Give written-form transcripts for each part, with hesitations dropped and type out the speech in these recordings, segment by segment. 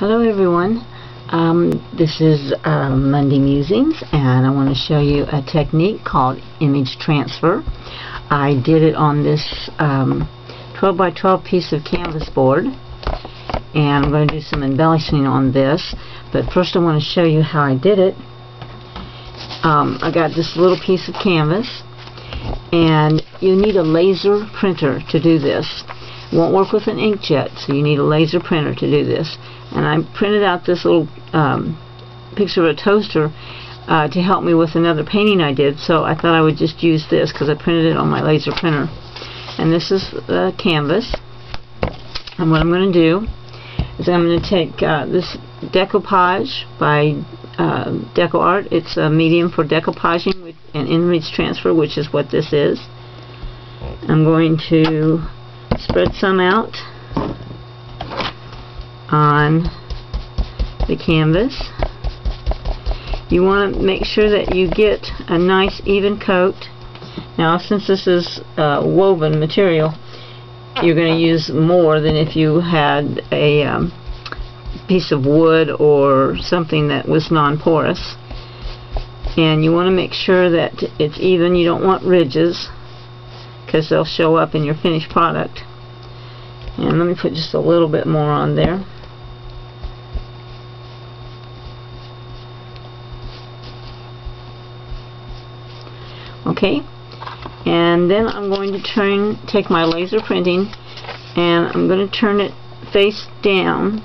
Hello everyone, this is Monday Musings, and I want to show you a technique called image transfer. I did it on this 12 by 12 piece of canvas board, and I'm going to do some embellishing on this, but first I want to show you how I did it. I got this little piece of canvas, and you need a laser printer to do this. It won't work with an inkjet, so you need a laser printer to do this. And I printed out this little picture of a toaster to help me with another painting I did, so I thought I would just use this because I printed it on my laser printer. And this is the canvas, and what I'm going to do is I'm going to take this decoupage by DecoArt. It's a medium for decoupaging with an image transfer, which is what this is. I'm going to spread some out on the canvas. You want to make sure that you get a nice even coat. Now, since this is woven material, you're going to use more than if you had a piece of wood or something that was non-porous. And you want to make sure that it's even. You don't want ridges, because they'll show up in your finished product. And let me put just a little bit more on there. Okay, and then I'm going to take my laser printing, and I'm going to turn it face down,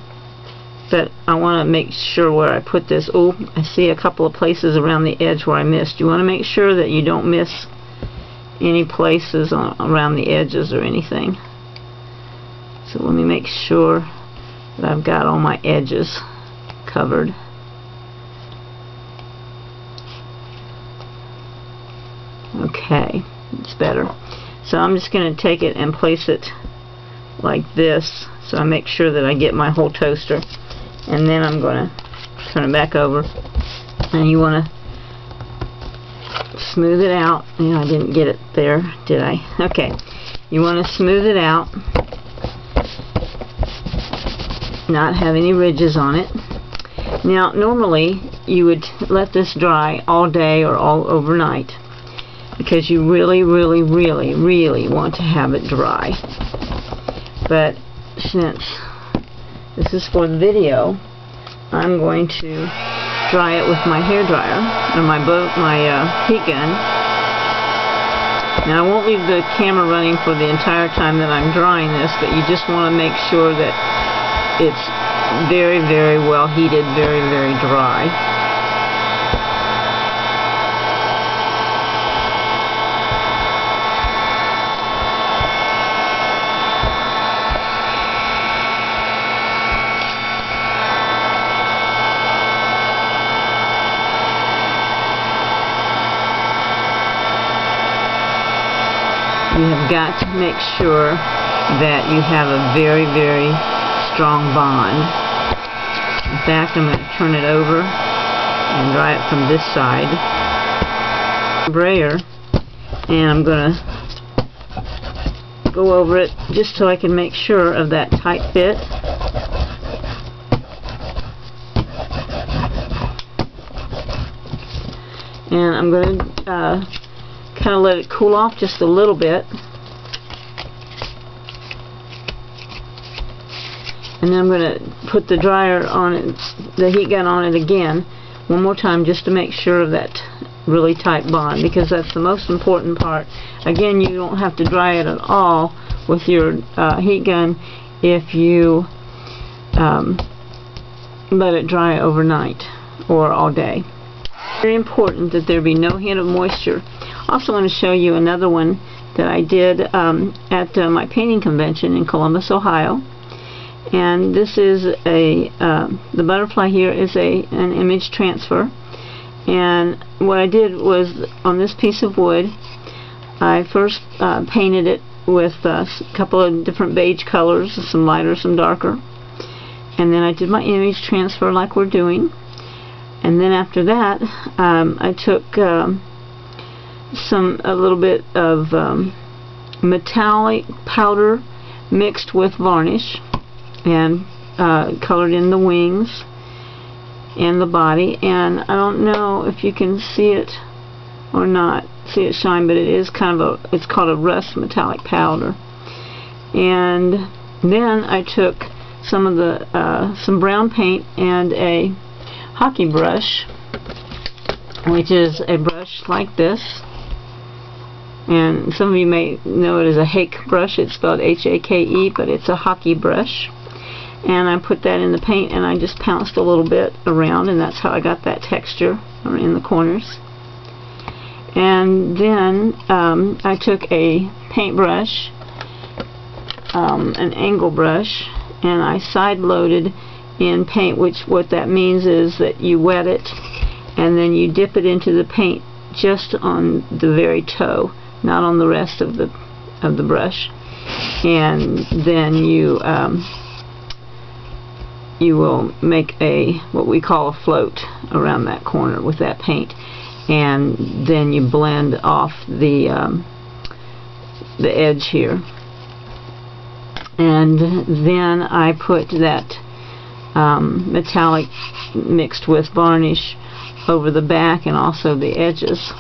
but I want to make sure where I put this. Oh, I see a couple of places around the edge where I missed. You want to make sure that you don't miss any places around the edges or anything. So let me make sure that I've got all my edges covered. Okay, it's better. So I'm just going to take it and place it like this, so I make sure that I get my whole toaster. And then I'm going to turn it back over, and you want to smooth it out. You know, I didn't get it there, did I? Okay, you want to smooth it out, not have any ridges on it. Now, normally you would let this dry all day or all overnight, because you really want to have it dry. But since this is for the video, I'm going to dry it with my hair dryer or my heat gun. Now, I won't leave the camera running for the entire time that I'm drying this, but you just want to make sure that it's very well heated, very dry. You have got to make sure that you have a very strong bond. In fact, I'm going to turn it over and dry it from this side. Brayer, and I'm going to go over it just so I can make sure of that tight fit. And I'm going to kind of let it cool off just a little bit, and then I'm going to put the dryer on it, the heat gun on it again one more time, just to make sure of that really tight bond, because that's the most important part. Again, you don't have to dry it at all with your heat gun if you let it dry overnight or all day. Very important that there be no hint of moisture. Also want to show you another one that I did at my painting convention in Columbus, Ohio. And this is the butterfly here is an image transfer. And what I did was, on this piece of wood, I first painted it with a couple of different beige colors, some lighter, some darker. And then I did my image transfer like we're doing. And then after that, I took a little bit of metallic powder mixed with varnish, and colored in the wings and the body, and I don't know if you can see it or not, see it shine, but it is kind of a, it's called a rust metallic powder. And then I took some of the some brown paint and a hockey brush, which is a brush like this, and some of you may know it as a Hake brush. It's spelled H-A-K-E, but it's a hockey brush. And I put that in the paint and I just pounced a little bit around, and that's how I got that texture in the corners. And then I took a paintbrush, an angle brush, and I side loaded in paint, which what that means is that you wet it and then you dip it into the paint just on the very toe, not on the rest of the brush, and then you will make a what we call a float around that corner with that paint, and then you blend off the edge here. And then I put that metallic mixed with varnish over the back and also the edges,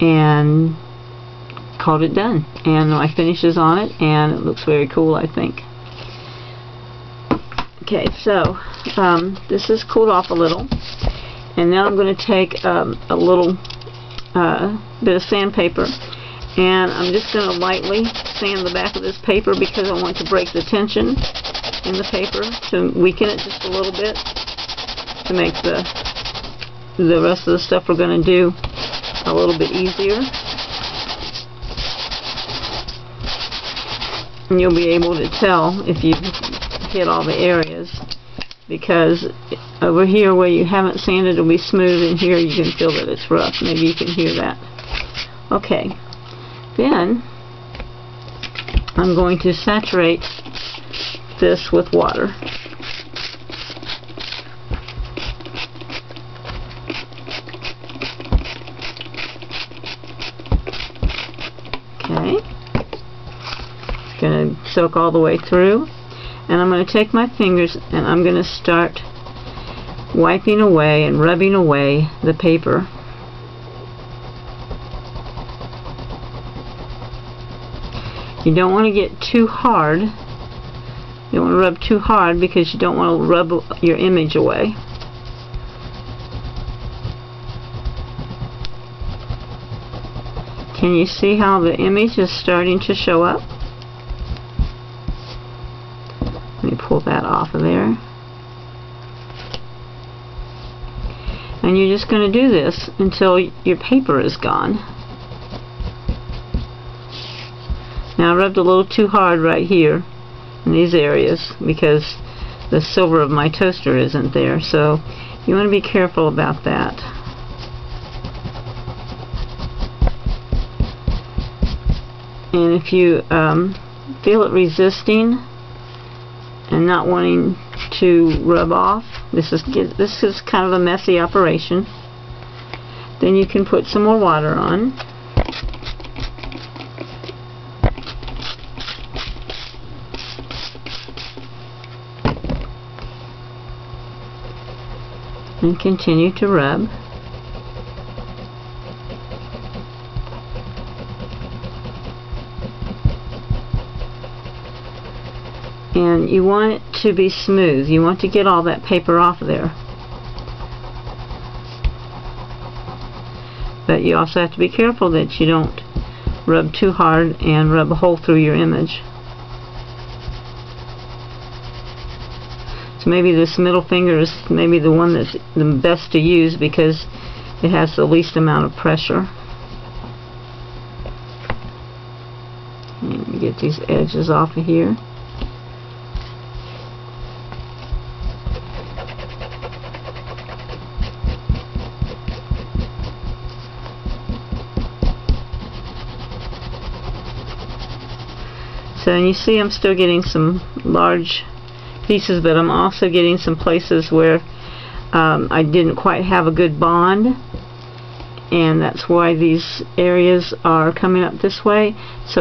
and called it done. And my finish is on it, and it looks very cool, I think. Okay, so this has cooled off a little, and now I'm going to take a little bit of sandpaper, and I'm just going to lightly sand the back of this paper because I want to break the tension in the paper, to weaken it just a little bit, to make the rest of the stuff we're going to do a little bit easier. And you'll be able to tell if you hit all the areas, because over here where you haven't sanded it'll be smooth, and here you can feel that it's rough. Maybe you can hear that. Okay, then I'm going to saturate this with water. Okay, it's going to soak all the way through. And I'm going to take my fingers and I'm going to start wiping away and rubbing away the paper. You don't want to get too hard. You don't want to rub too hard because you don't want to rub your image away. Can you see how the image is starting to show up? Let me pull that off of there. And you're just going to do this until your paper is gone. Now I rubbed a little too hard right here in these areas because the silver of my toaster isn't there, so you want to be careful about that. And if you feel it resisting and not wanting to rub off, this is kind of a messy operation, then you can put some more water on. And continue to rub. And you want it to be smooth. You want to get all that paper off of there. But you also have to be careful that you don't rub too hard and rub a hole through your image. So maybe this middle finger is maybe the one that's the best to use because it has the least amount of pressure. Let me get these edges off of here. So, and you see I'm still getting some large pieces, but I'm also getting some places where I didn't quite have a good bond, and that's why these areas are coming up this way. So